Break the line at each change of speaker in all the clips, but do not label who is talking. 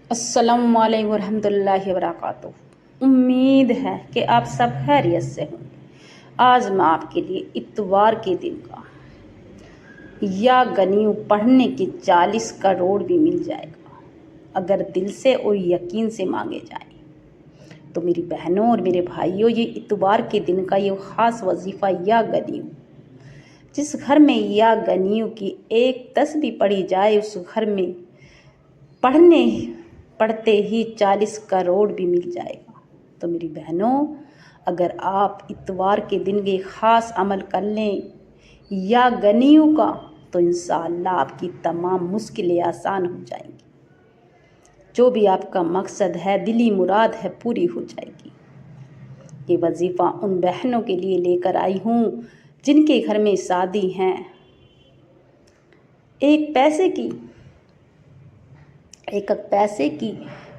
السلام علیکم ورحمۃ اللہ وبرکاتہ۔ امید ہے کہ آپ سب خیریت سے ہوں گے۔ آج میں آپ کے لیے اتوار کے دن کا یا گنیوں پڑھنے کے 40 کروڑ بھی مل جائے گا اگر دل سے اور یقین سے مانگے جائیں۔ تو میری بہنوں اور میرے بھائیوں، یہ اتوار کے دن کا یہ خاص وظیفہ یا گنیوں، جس گھر میں یا گنیوں کی ایک تسبیح پڑھی جائے اس گھر میں پڑھتے ہی 40 کروڑ بھی مل جائے گا۔ تو میری بہنوں، اگر آپ اتوار کے دن کے خاص عمل کر لیں یا گنیوں کا، تو انشاءاللہ آپ کی تمام مشکلیں آسان ہو جائیں گی۔ جو بھی آپ کا مقصد ہے، دلی مراد ہے، پوری ہو جائے گی۔ یہ وظیفہ ان بہنوں کے لیے لے کر آئی ہوں جن کے گھر میں شادی ہیں، ایک پیسے کی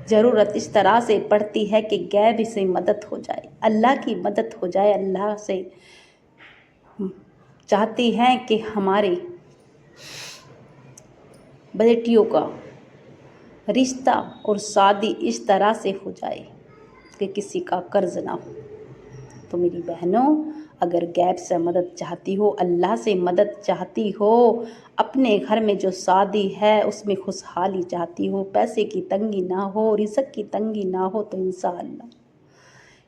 ضرورت اس طرح سے پڑتی ہے کہ غیب سے مدد ہو جائے، اللہ کی مدد ہو جائے۔ اللہ سے چاہتی ہیں کہ ہمارے بیٹیوں کا رشتہ اور شادی اس طرح سے ہو جائے کہ کسی کا قرض نہ ہو۔ تو میری بہنوں، اگر غیب سے مدد چاہتی ہو، اللہ سے مدد چاہتی ہو، اپنے گھر میں جو شادی ہے اس میں خوشحالی چاہتی ہو، پیسے کی تنگی نہ ہو، رزق کی تنگی نہ ہو، تو انشاءاللہ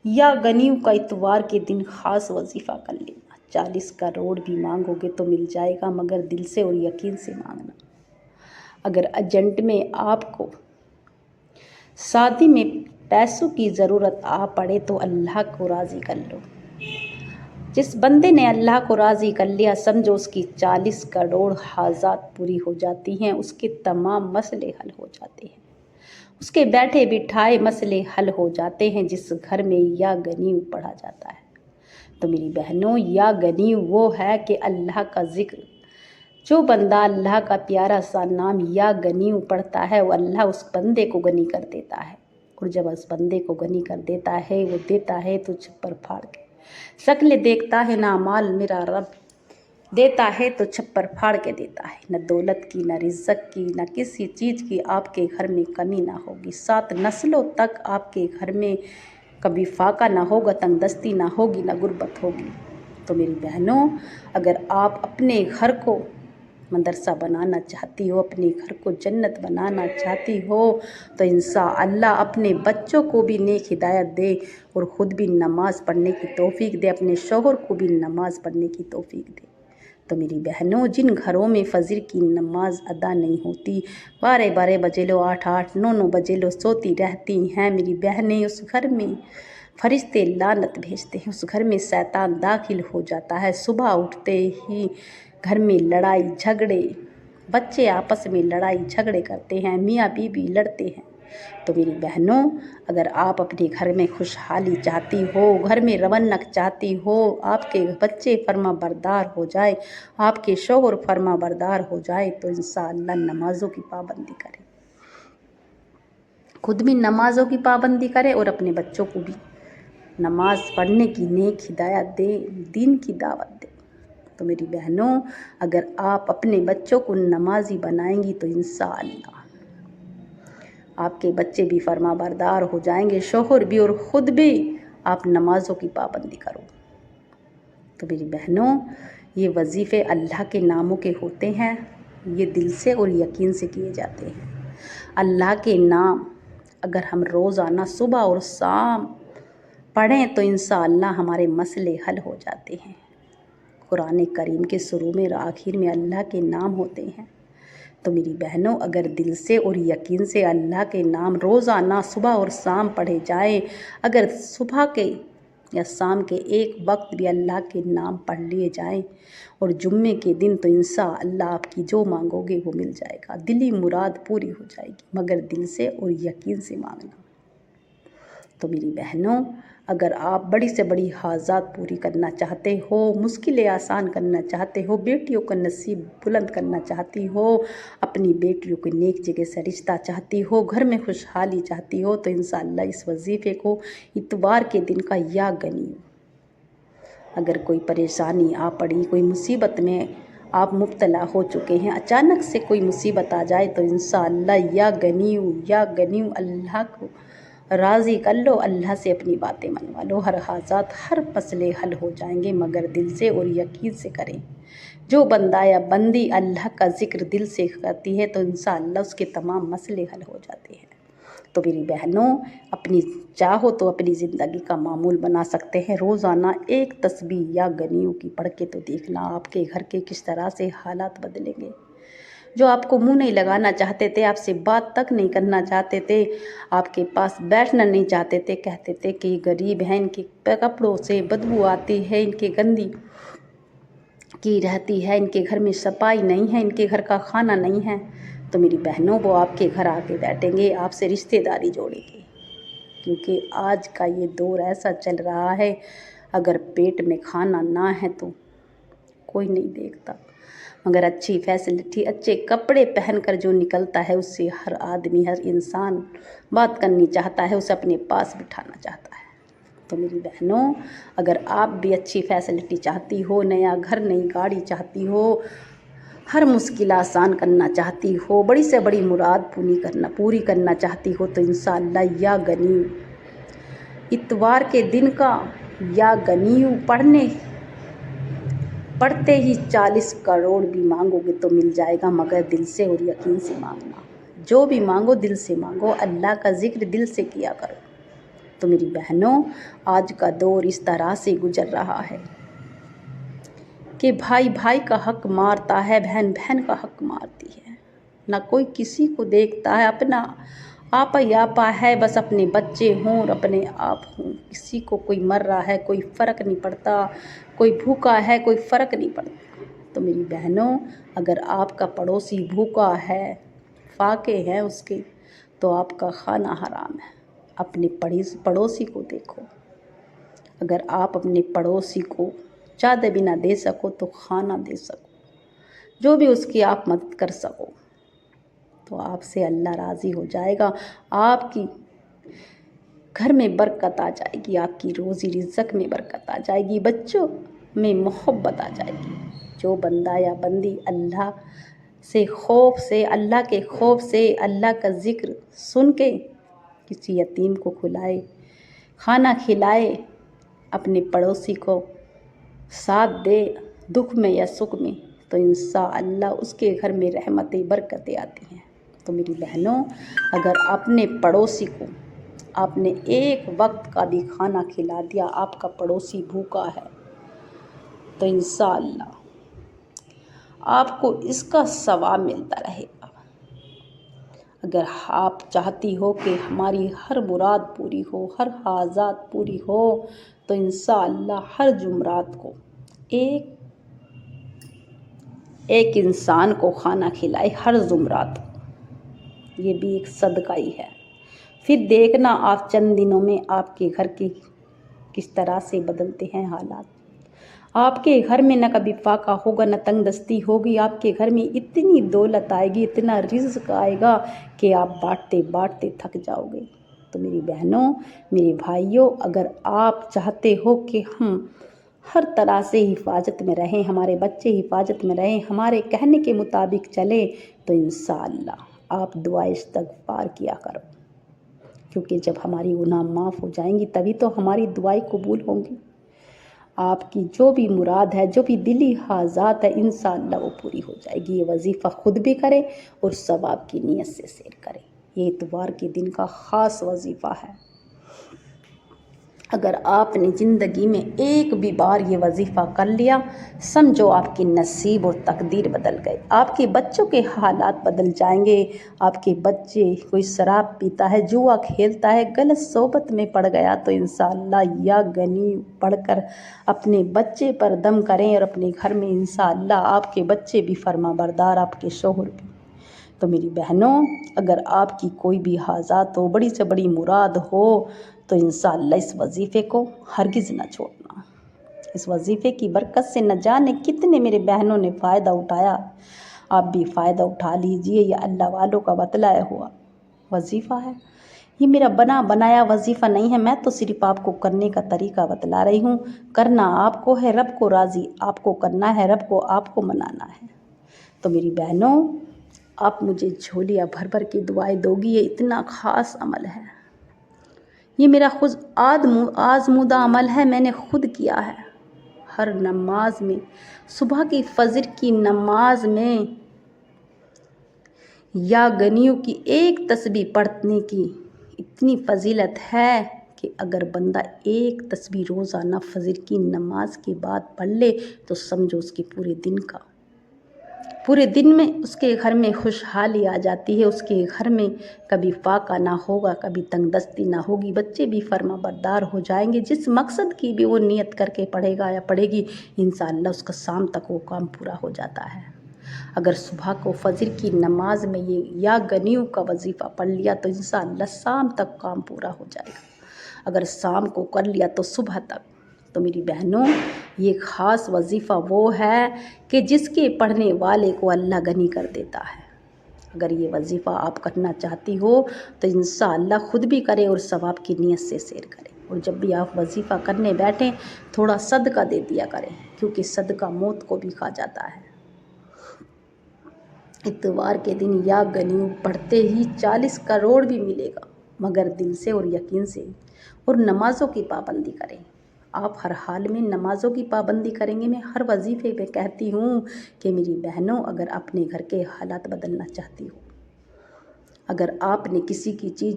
یا گنیوں کا اتوار کے دن خاص وظیفہ کر لینا۔ 40 کروڑ بھی مانگو گے تو مل جائے گا، مگر دل سے اور یقین سے مانگنا۔ اگر ارجنٹ میں آپ کو شادی میں پیسوں کی ضرورت آ پڑے تو اللہ کو راضی کر لو۔ جس بندے نے اللہ کو راضی کر لیا، سمجھو اس کی 40 کروڑ حاجات پوری ہو جاتی ہیں، اس کے تمام مسئلے حل ہو جاتے ہیں، اس کے بیٹھے بٹھائے مسئلے حل ہو جاتے ہیں جس گھر میں یا گنیوں پڑھا جاتا ہے۔ تو میری بہنوں، یا گنیوں وہ ہے کہ اللہ کا ذکر، جو بندہ اللہ کا پیارا سا نام یا گنیوں پڑھتا ہے، وہ اللہ اس بندے کو غنی کر دیتا ہے، اور جب اس بندے کو غنی کر دیتا ہے، وہ دیتا ہے تو چھپر پھاڑ کے، شکل دیکھتا ہے نہ مال میرا رب، دیتا ہے تو چھپر پھاڑ کے دیتا ہے، نہ دولت کی، نہ رزق کی، نہ کسی چیز کی آپ کے گھر میں کمی نہ ہوگی، 7 نسلوں تک آپ کے گھر میں کبھی فاقہ نہ ہوگا، تنگ دستی نہ ہوگی، نہ غربت ہوگی۔ تو میری بہنوں، اگر آپ اپنے گھر کو مدرسہ بنانا چاہتی ہو، اپنے گھر کو جنت بنانا چاہتی ہو، تو انشاءاللہ اپنے بچوں کو بھی نیک ہدایت دے اور خود بھی نماز پڑھنے کی توفیق دے، اپنے شوہر کو بھی نماز پڑھنے کی توفیق دے۔ تو میری بہنوں، جن گھروں میں فجر کی نماز ادا نہیں ہوتی، 12 بجے لو، 8 9 بجے لو سوتی رہتی ہیں، میری بہنیں، اس گھر میں فرشتے لعنت بھیجتے ہیں، اس گھر میں شیطان داخل ہو جاتا ہے۔ صبح اٹھتے ہی گھر میں لڑائی جھگڑے، بچے آپس میں لڑائی جھگڑے کرتے ہیں، میاں بیوی لڑتے ہیں۔ تو میری بہنوں، اگر آپ اپنے گھر میں خوشحالی چاہتی ہو، گھر میں رونق چاہتی ہو، آپ کے بچے فرما بردار ہو جائے، آپ کے شوہر فرما بردار ہو جائے، تو انشاءاللہ نمازوں کی پابندی کریں، خود بھی نمازوں کی پابندی کرے اور اپنے بچوں کو بھی نماز پڑھنے کی نیک ہدایت دے، دین کی دعوت دے۔ تو میری بہنوں، اگر آپ اپنے بچوں کو نمازی بنائیں گی تو انشاءاللہ آپ کے بچے بھی فرما بردار ہو جائیں گے، شوہر بھی اور خود بھی آپ نمازوں کی پابندی کرو۔ تو میری بہنوں، یہ وظیفے اللہ کے ناموں کے ہوتے ہیں، یہ دل سے اور یقین سے کیے جاتے ہیں۔ اللہ کے نام اگر ہم روزانہ صبح اور شام پڑھیں تو انشاءاللہ ہمارے مسئلے حل ہو جاتے ہیں۔ قرآن کریم کے شروع میں اور آخر میں اللہ کے نام ہوتے ہیں۔ تو میری بہنوں، اگر دل سے اور یقین سے اللہ کے نام روزانہ صبح اور شام پڑھے جائیں، اگر صبح کے یا شام کے ایک وقت بھی اللہ کے نام پڑھ لیے جائیں اور جمعے کے دن، تو انشاءاللہ آپ کی جو مانگو گے وہ مل جائے گا، دلی مراد پوری ہو جائے گی، مگر دل سے اور یقین سے مانگنا۔ تو میری بہنوں، اگر آپ بڑی سے بڑی حاجات پوری کرنا چاہتے ہو، مشکلیں آسان کرنا چاہتے ہو، بیٹیوں کا نصیب بلند کرنا چاہتی ہو، اپنی بیٹیوں کو نیک جگہ سے رشتہ چاہتی ہو، گھر میں خوشحالی چاہتی ہو، تو انشاءاللہ اس وظیفے کو اتوار کے دن کا یا گنیوں، اگر کوئی پریشانی آ پڑی، کوئی مصیبت میں آپ مبتلا ہو چکے ہیں، اچانک سے کوئی مصیبت آ جائے تو انشاءاللہ یا گنیو اللہ کو راضی کر لو، اللہ سے اپنی باتیں منوا لو، ہر حاجات ہر مسئلے حل ہو جائیں گے، مگر دل سے اور یقین سے کریں۔ جو بندہ یا بندی اللہ کا ذکر دل سے کرتی ہے تو انشاءاللہ اس کے تمام مسئلے حل ہو جاتے ہیں۔ تو میری بہنوں، اپنی چاہو تو اپنی زندگی کا معمول بنا سکتے ہیں، روزانہ ایک تسبیح یا گنیوں کی پڑھ کے تو دیکھنا آپ کے گھر کے کس طرح سے حالات بدلیں گے۔ جو آپ کو منہ نہیں لگانا چاہتے تھے، آپ سے بات تک نہیں کرنا چاہتے تھے، آپ کے پاس بیٹھنا نہیں چاہتے تھے، کہتے تھے کہ یہ غریب ہیں، ان کے کپڑوں سے بدبو آتی ہے، ان کے گندی کی رہتی ہے، ان کے گھر میں صفائی نہیں ہے، ان کے گھر کا کھانا نہیں ہے، تو میری بہنوں وہ آپ کے گھر آ کے بیٹھیں گے، آپ سے رشتہ داری جوڑیں گے، کیونکہ آج کا یہ دور ایسا چل رہا ہے، اگر پیٹ میں کھانا نہ ہے تو کوئی نہیں دیکھتا، مگر اچھی فیسلٹی، اچھے کپڑے پہن کر جو نکلتا ہے اس سے ہر آدمی، ہر انسان بات کرنی چاہتا ہے، اسے اپنے پاس بٹھانا چاہتا ہے۔ تو میری بہنوں، اگر آپ بھی اچھی فیسلٹی چاہتی ہو، نیا گھر، نئی گاڑی چاہتی ہو، ہر مشکل آسان کرنا چاہتی ہو، بڑی سے بڑی مراد پوری کرنا چاہتی ہو تو انشاءاللہ یا گنیو اتوار کے دن کا یا گنیو پڑھتے ہی 40 کروڑ بھی مانگو گے تو مل جائے گا، مگر دل سے اور یقین سے مانگنا، جو بھی مانگو دل سے مانگو، اللہ کا ذکر دل سے کیا کرو۔ تو میری بہنوں، آج کا دور اس طرح سے گزر رہا ہے کہ بھائی بھائی کا حق مارتا ہے، بہن بہن کا حق مارتی ہے، نہ کوئی کسی کو دیکھتا ہے، اپنا آپا ہے، بس اپنے بچے ہوں اور اپنے آپ ہوں، کسی کو کوئی مر رہا ہے کوئی فرق نہیں پڑتا، کوئی بھوکا ہے کوئی فرق نہیں پڑتا۔ تو میری بہنوں، اگر آپ کا پڑوسی بھوکا ہے، فاقے ہیں اس کے، تو آپ کا کھانا حرام ہے، اپنے پڑوسی کو دیکھو، اگر آپ اپنے پڑوسی کو چادر بھی نہ دے سکو تو کھانا دے سکو، جو بھی اس کی آپ مدد کر سکو، تو آپ سے اللہ راضی ہو جائے گا، آپ کی گھر میں برکت آ جائے گی، آپ کی روزی رزق میں برکت آ جائے گی، بچوں میں محبت آ جائے گی۔ جو بندہ یا بندی اللہ کے خوف سے اللہ کا ذکر سن کے کسی یتیم کو کھلائے، کھانا کھلائے، اپنے پڑوسی کو ساتھ دے، دکھ میں یا سکھ میں، تو انشاءاللہ اس کے گھر میں رحمتیں برکتیں آتی ہیں۔ تو میری بہنوں، اگر اپنے پڑوسی کو آپ نے ایک وقت کا بھی کھانا کھلا دیا، آپ کا پڑوسی بھوکا ہے، تو انشاءاللہ آپ کو اس کا ثواب ملتا رہے گا۔ اگر آپ چاہتی ہو کہ ہماری ہر مراد پوری ہو، ہر حاجات پوری ہو، تو انشاءاللہ ہر جمعرات کو ایک انسان کو کھانا کھلائے، ہر جمعرات کو، یہ بھی ایک صدقہ ہی ہے۔ پھر دیکھنا آپ چند دنوں میں آپ کے گھر کے کس طرح سے بدلتے ہیں حالات۔ آپ کے گھر میں نہ کبھی فاقہ ہوگا، نہ تنگ دستی ہوگی، آپ کے گھر میں اتنی دولت آئے گی، اتنا رزق آئے گا کہ آپ بانٹتے بانٹتے تھک جاؤ گے۔ تو میری بہنوں، میرے بھائیوں، اگر آپ چاہتے ہو کہ ہم ہر طرح سے حفاظت میں رہیں، ہمارے بچے حفاظت میں رہیں، ہمارے کہنے کے مطابق چلیں، تو انشاءاللہ آپ دعا استغفار کیا کرو، کیونکہ جب ہماری گناہ معاف ہو جائیں گی تبھی تو ہماری دعائیں قبول ہوں گی۔ آپ کی جو بھی مراد ہے، جو بھی دلی حاجات ہے، انشاءاللہ وہ پوری ہو جائے گی۔ یہ وظیفہ خود بھی کریں اور ثواب کی نیت سے شیئر کریں، یہ اتوار کے دن کا خاص وظیفہ ہے۔ اگر آپ نے زندگی میں ایک بھی بار یہ وظیفہ کر لیا، سمجھو آپ کی نصیب اور تقدیر بدل گئے، آپ کے بچوں کے حالات بدل جائیں گے۔ آپ کے بچے کوئی شراب پیتا ہے، جوا کھیلتا ہے، غلط صحبت میں پڑ گیا تو انشاءاللہ یا گنیو پڑھ کر اپنے بچے پر دم کریں، اور اپنے گھر میں انشاءاللہ آپ کے بچے بھی فرما بردار، آپ کے شوہر بھی۔ تو میری بہنوں، اگر آپ کی کوئی بھی حاجات ہو، بڑی سے بڑی مراد ہو، تو انشاءاللہ اس وظیفے کو ہرگز نہ چھوڑنا۔ اس وظیفے کی برکت سے نہ جانے کتنے میرے بہنوں نے فائدہ اٹھایا، آپ بھی فائدہ اٹھا لیجئے، یہ اللہ والوں کا بتلایا ہوا وظیفہ ہے، یہ میرا بنا بنایا وظیفہ نہیں ہے، میں تو صرف آپ کو کرنے کا طریقہ بتلا رہی ہوں۔ کرنا آپ کو ہے، رب کو راضی آپ کو کرنا ہے، رب کو آپ کو منانا ہے۔ تو میری بہنوں، آپ مجھے جھولیاں بھر بھر کے دعائیں دو گی، یہ اتنا خاص عمل ہے، یہ میرا خود آزمودہ عمل ہے، میں نے خود کیا ہے۔ ہر نماز میں، صبح کی فجر کی نماز میں یا غنیوں کی ایک تسبیح پڑھنے کی اتنی فضیلت ہے کہ اگر بندہ ایک تسبیح روزانہ فجر کی نماز کے بعد پڑھ لے تو سمجھو اس کے پورے دن میں اس کے گھر میں خوشحالی آ جاتی ہے، اس کے گھر میں کبھی فاقہ نہ ہوگا، کبھی تنگ دستی نہ ہوگی، بچے بھی فرما بردار ہو جائیں گے، جس مقصد کی بھی وہ نیت کر کے پڑھے گا یا پڑھے گی، انشاءاللہ اس کا شام تک وہ کام پورا ہو جاتا ہے۔ اگر صبح کو فجر کی نماز میں یہ یا غنیوں کا وظیفہ پڑھ لیا تو انشاءاللہ شام تک کام پورا ہو جائے گا، اگر شام کو کر لیا تو صبح تک۔ تو میری بہنوں، یہ خاص وظیفہ وہ ہے کہ جس کے پڑھنے والے کو اللہ غنی کر دیتا ہے۔ اگر یہ وظیفہ آپ کرنا چاہتی ہو تو انشاءاللہ خود بھی کریں اور ثواب کی نیت سے شیئر کریں، اور جب بھی آپ وظیفہ کرنے بیٹھیں تھوڑا صدقہ دے دیا کریں، کیونکہ صدقہ موت کو بھی کھا جاتا ہے۔ اتوار کے دن یا غنیوں پڑھتے ہی 40 کروڑ بھی ملے گا، مگر دل سے اور یقین سے، اور نمازوں کی پابندی کریں۔ آپ ہر حال میں نمازوں کی پابندی کریں گے۔ میں ہر وظیفے پہ کہتی ہوں کہ میری بہنوں، اگر اپنے گھر کے حالات بدلنا چاہتی ہو، اگر آپ نے کسی کی چیز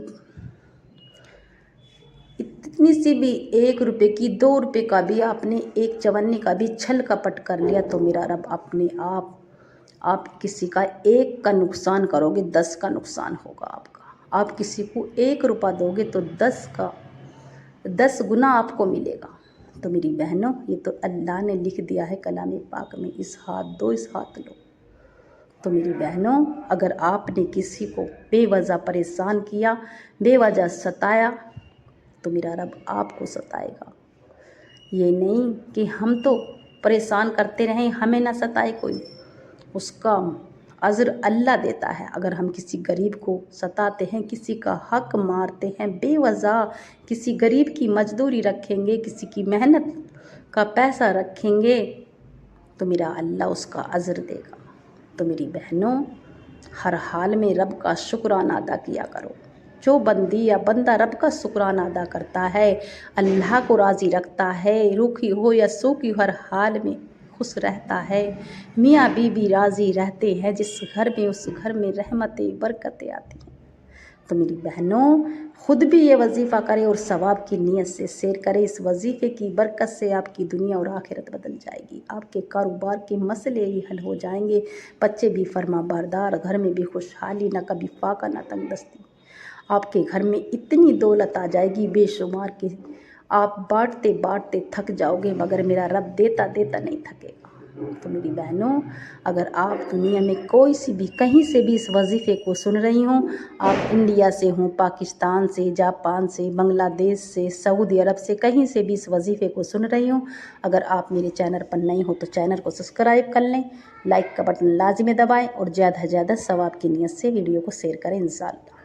اتنی سی بھی 1 روپے کی 2 روپے کا بھی آپ نے 1 چونے کا بھی چھل کپٹ کر لیا تو میرا رب اپنے آپ کسی کا 1 کا نقصان کرو گے 10 کا نقصان ہوگا آپ کا۔ آپ کسی کو 1 روپیہ دو گے تو 10 گنا آپ کو ملے گا۔ تو میری بہنوں، یہ تو اللہ نے لکھ دیا ہے کلام پاک میں، اس ہاتھ دو اس ہاتھ لو۔ تو میری بہنوں، اگر آپ نے کسی کو بے وجہ پریشان کیا، بے وجہ ستایا تو میرا رب آپ کو ستائے گا۔ یہ نہیں کہ ہم تو پریشان کرتے رہیں، ہمیں نہ ستائے کوئی، اس کا اجر اللہ دیتا ہے۔ اگر ہم کسی غریب کو ستاتے ہیں، کسی کا حق مارتے ہیں بے وجہ، کسی غریب کی مزدوری رکھیں گے، کسی کی محنت کا پیسہ رکھیں گے تو میرا اللہ اس کا اجر دے گا۔ تو میری بہنوں، ہر حال میں رب کا شکرانہ ادا کیا کرو۔ جو بندی یا بندہ رب کا شکرانہ ادا کرتا ہے، اللہ کو راضی رکھتا ہے، روکھی ہو یا سوکھی ہر حال میں خوش رہتا ہے، میاں بیوی راضی رہتے ہیں، جس گھر میں اس گھر میں رحمتیں برکتیں آتی ہیں۔ تو میری بہنوں، خود بھی یہ وظیفہ کریں اور ثواب کی نیت سے شیئر کریں۔ اس وظیفے کی برکت سے آپ کی دنیا اور آخرت بدل جائے گی، آپ کے کاروبار کے مسئلے بھی حل ہو جائیں گے، بچے بھی فرما بردار، گھر میں بھی خوشحالی، نہ کبھی فاقہ نہ تنگ دستی۔ آپ کے گھر میں اتنی دولت آ جائے گی بے شمار کہ آپ بانٹتے بانٹتے تھک جاؤ گے، مگر میرا رب دیتا دیتا نہیں تھکے گا۔ تو میری بہنوں، اگر آپ دنیا میں کوئی سی بھی کہیں سے بھی اس وظیفے کو سن رہی ہوں، آپ انڈیا سے ہوں، پاکستان سے، جاپان سے، بنگلہ دیش سے، سعودی عرب سے، کہیں سے بھی اس وظیفے کو سن رہی ہوں، اگر آپ میرے چینل پر نئی ہو تو چینل کو سبسکرائب کر لیں، لائک کا بٹن لازمی دبائیں اور زیادہ سے زیادہ ثواب کی نیت سے ویڈیو کو شیئر کریں انشاءاللہ۔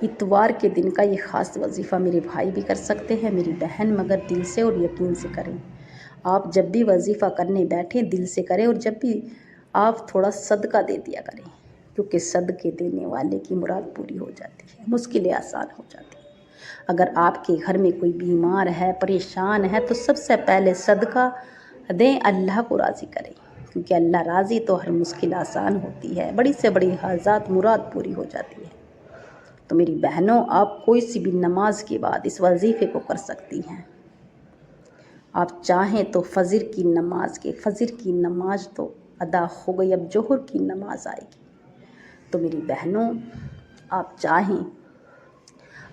اتوار کے دن کا یہ خاص وظیفہ میرے بھائی بھی کر سکتے ہیں، میری بہن، مگر دل سے اور یقین سے کریں۔ آپ جب بھی وظیفہ کرنے بیٹھیں دل سے کریں، اور جب بھی آپ تھوڑا صدقہ دے دیا کریں، کیونکہ صدقے دینے والے کی مراد پوری ہو جاتی ہے، مشکلیں آسان ہو جاتی ہیں۔ اگر آپ کے گھر میں کوئی بیمار ہے، پریشان ہے، تو سب سے پہلے صدقہ دیں، اللہ کو راضی کریں، کیونکہ اللہ راضی تو ہر مشکل آسان ہوتی ہے، بڑی سے بڑی حاجات مراد پوری ہو جاتی ہے۔ تو میری بہنوں، آپ کوئی سی بھی نماز کے بعد اس وظیفے کو کر سکتی ہیں۔ آپ چاہیں تو فجر کی نماز تو ادا ہو گئی، اب ظہر کی نماز آئے گی۔ تو میری بہنوں، آپ چاہیں،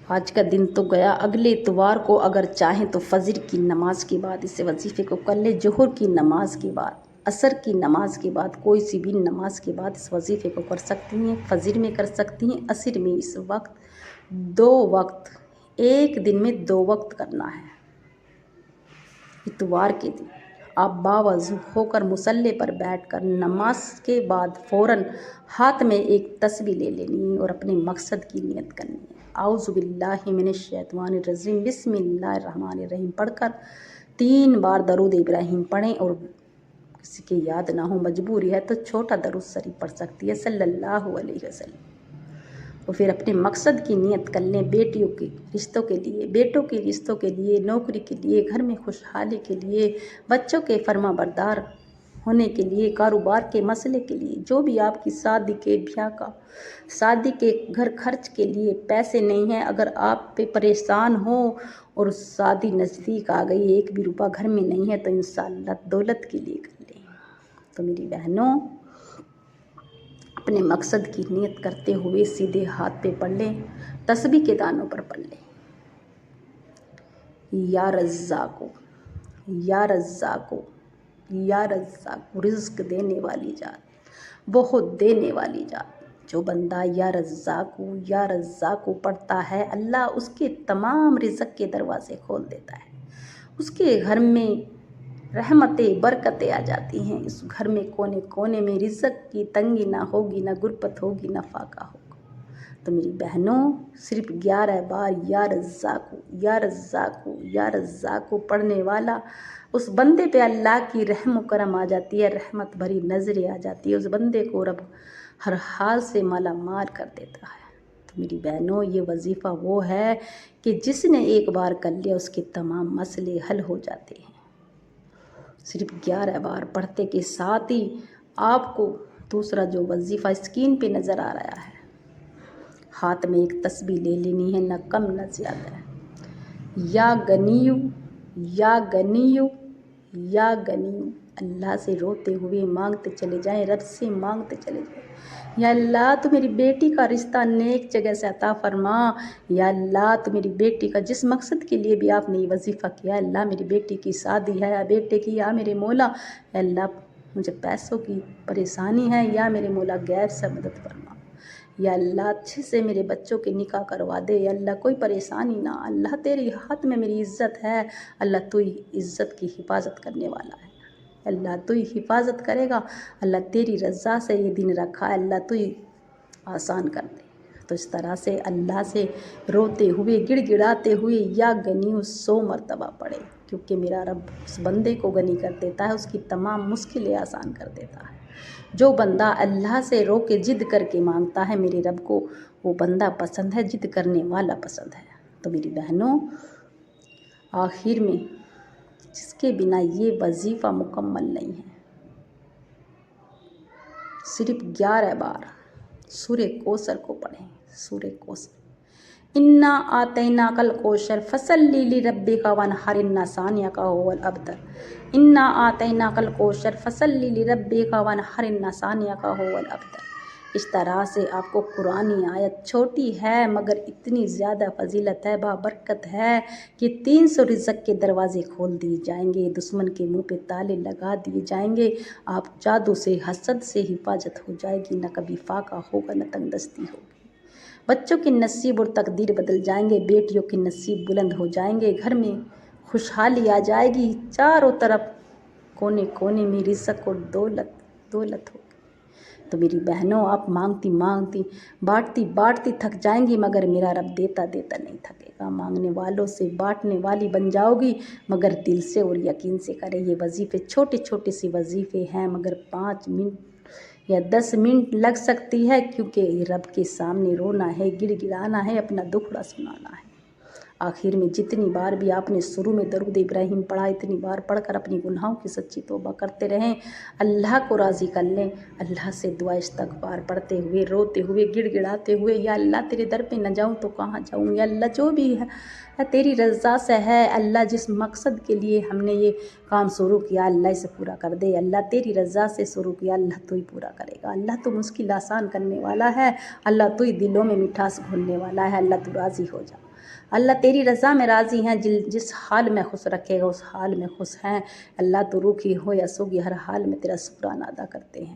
آج کا دن تو گیا، اگلے اتوار کو اگر چاہیں تو فجر کی نماز کے بعد اس وظیفے کو کر لیں، ظہر کی نماز کے بعد، عصر کی نماز کے بعد، کوئی سی بھی نماز کے بعد اس وظیفے کو کر سکتی ہیں۔ فجر میں کر سکتی ہیں، عصر میں، اس وقت 2 وقت، ایک دن میں 2 وقت کرنا ہے اتوار کے دن۔ آپ باوضو ہو کر مصلی پر بیٹھ کر نماز کے بعد فوراً ہاتھ میں ایک تسبیح لے لینی ہے اور اپنے مقصد کی نیت کرنی ہے۔ اعوذ باللہ من الشیطان الرجیم، بسم اللہ الرحمن الرحیم پڑھ کر 3 بار درود ابراہیم پڑھیں، اور کسی کی یاد نہ ہو، مجبوری ہے تو چھوٹا درود شریف پڑھ سکتی ہے صلی اللہ علیہ وسلم، اور پھر اپنے مقصد کی نیت کر لیں۔ بیٹیوں کے رشتوں کے لیے، بیٹوں کے رشتوں کے لیے، نوکری کے لیے، گھر میں خوشحالی کے لیے، بچوں کے فرما بردار ہونے کے لیے، کاروبار کے مسئلے کے لیے، جو بھی آپ کی شادی کے بیاہ کا، شادی کے گھر خرچ کے لیے پیسے نہیں ہیں، اگر آپ پہ پریشان ہو اور شادی نزدیک آ گئی، 1 بھی روپیہ گھر میں نہیں ہے، تو انشاءاللہ دولت کے لیے کر لیں۔ تو میری بہنوں، اپنے مقصد کی نیت کرتے ہوئے سیدھے ہاتھ پہ پڑھ لیں، تسبیح کے دانوں پر پڑھ لیں۔ یا رزاقو، یا رزاقو، یا رزاقو، رزق دینے والی ذات، بہت دینے والی ذات۔ جو بندہ یا رزاقو، یا رزاقو پڑھتا ہے، اللہ اس کے تمام رزق کے دروازے کھول دیتا ہے، اس کے گھر میں رحمتیں برکتیں آ جاتی ہیں، اس گھر میں کونے کونے میں رزق کی تنگی نہ ہوگی، نہ غربت ہوگی، نہ فاقہ ہوگا۔ تو میری بہنوں، صرف 11 بار یا رزاقو، یا رزاقو، یا رزاقو پڑھنے والا، اس بندے پہ اللہ کی رحم و کرم آ جاتی ہے، رحمت بھری نظریں آ جاتی ہے، اس بندے کو رب ہر حال سے مالا مال کر دیتا ہے۔ تو میری بہنوں، یہ وظیفہ وہ ہے کہ جس نے ایک بار کر لیا، اس کے تمام مسئلے حل ہو جاتے ہیں۔ صرف 11 بار پڑھتے کے ساتھ ہی آپ کو دوسرا جو وظیفہ اسکرین پہ نظر آ رہا ہے، ہاتھ میں ایک تسبیح لے لینی ہے، نہ کم نہ زیادہ ہے۔ یا غنیو، یا غنیو، یا غنیو، اللہ سے روتے ہوئے مانگتے چلے جائیں، رب سے مانگتے چلے جائیں، یا اللہ تو میری بیٹی کا رشتہ نیک جگہ سے عطا فرما، یا اللہ تو میری بیٹی کا جس مقصد کے لیے بھی آپ نے یہ وظیفہ کیا ہے، اللہ میری بیٹی کی شادی ہے، یا بیٹے کی، یا میرے مولا، یا اللہ مجھے پیسوں کی پریشانی ہے، یا میرے مولا غیب سے مدد فرما، یا اللہ اچھے سے میرے بچوں کے نکاح کروا دے، یا اللہ کوئی پریشانی نہ، اللہ تیرے ہاتھ میں میری عزت ہے، اللہ تو ہی عزت کی حفاظت کرنے والا ہے، اللہ تو ہی حفاظت کرے گا، اللہ تیری رضا سے یہ دن رکھا ہے، اللہ تو ہی آسان کر دے۔ تو اس طرح سے اللہ سے روتے ہوئے، گڑ گڑاتے ہوئے یا غنیو 100 مرتبہ پڑھے، کیونکہ میرا رب اس بندے کو غنی کر دیتا ہے، اس کی تمام مشکلیں آسان کر دیتا ہے۔ جو بندہ اللہ سے رو کے ضد کر کے مانگتا ہے، میرے رب کو وہ بندہ پسند ہے، ضد کرنے والا پسند ہے۔ تو میری بہنوں، آخر میں جس کے بنا یہ وظیفہ مکمل نہیں ہے، صرف 11 بار سورہ کوثر کو پڑھیں، سورہ کوثر۔ انا آتیناک الکوثر فصلی لربک وانحر، ان ثانیک هو الابتر۔ انا آتیناک الکوثر فصلی لربک وانحر، ان ثانیک هو الابتر۔ اس طرح سے آپ کو قرآنی آیت چھوٹی ہے مگر اتنی زیادہ فضیلت ہے، بابرکت ہے کہ 300 رزق کے دروازے کھول دیے جائیں گے، دشمن کے منہ پہ تالے لگا دیے جائیں گے، آپ جادو سے، حسد سے حفاظت ہو جائے گی، نہ کبھی فاقہ ہوگا، نہ تنگ دستی ہوگی، بچوں کی نصیب اور تقدیر بدل جائیں گے، بیٹیوں کے نصیب بلند ہو جائیں گے، گھر میں خوشحالی آ جائے گی، چاروں طرف کونے کونے میں رزق اور دولت ہوگی۔ تو میری بہنوں، آپ مانگتی مانگتی، بانٹتی بانٹتی تھک جائیں گی، مگر میرا رب دیتا دیتا نہیں تھکے گا، مانگنے والوں سے بانٹنے والی بن جاؤ گی، مگر دل سے اور یقین سے کرے۔ یہ وظیفے چھوٹے چھوٹے سے وظیفے ہیں، مگر 5 منٹ یا 10 منٹ لگ سکتی ہے، کیونکہ رب کے سامنے رونا ہے، گڑ گڑانا ہے، اپنا دکھڑا سنانا ہے۔ آخر میں جتنی بار بھی آپ نے شروع میں درود ابراہیم پڑھا، اتنی بار پڑھ کر اپنی گناہوں کی سچی توبہ کرتے رہیں، اللہ کو راضی کر لیں، اللہ سے دعا استغفار پڑھتے ہوئے، روتے ہوئے، گڑ گڑاتے ہوئے، یا اللہ تیرے در پہ نہ جاؤں تو کہاں جاؤں، یا اللہ جو بھی ہے تیری رضا سے ہے، اللہ جس مقصد کے لیے ہم نے یہ کام شروع کیا، اللہ اسے پورا کر دے، اللہ تیری رضا سے شروع کیا، اللہ تو ہی پورا کرے گا، اللہ تو مشکل آسان کرنے والا ہے، اللہ تو ہی دلوں میں مٹھاس گھولنے والا ہے، اللہ تو راضی ہو جا، اللہ تیری رضا میں راضی ہیں، جس حال میں خوش رکھے گا اس حال میں خوش ہیں، اللہ تو روکھی ہو یا سوگی، ہر حال میں تیرا شکرانہ ادا کرتے ہیں۔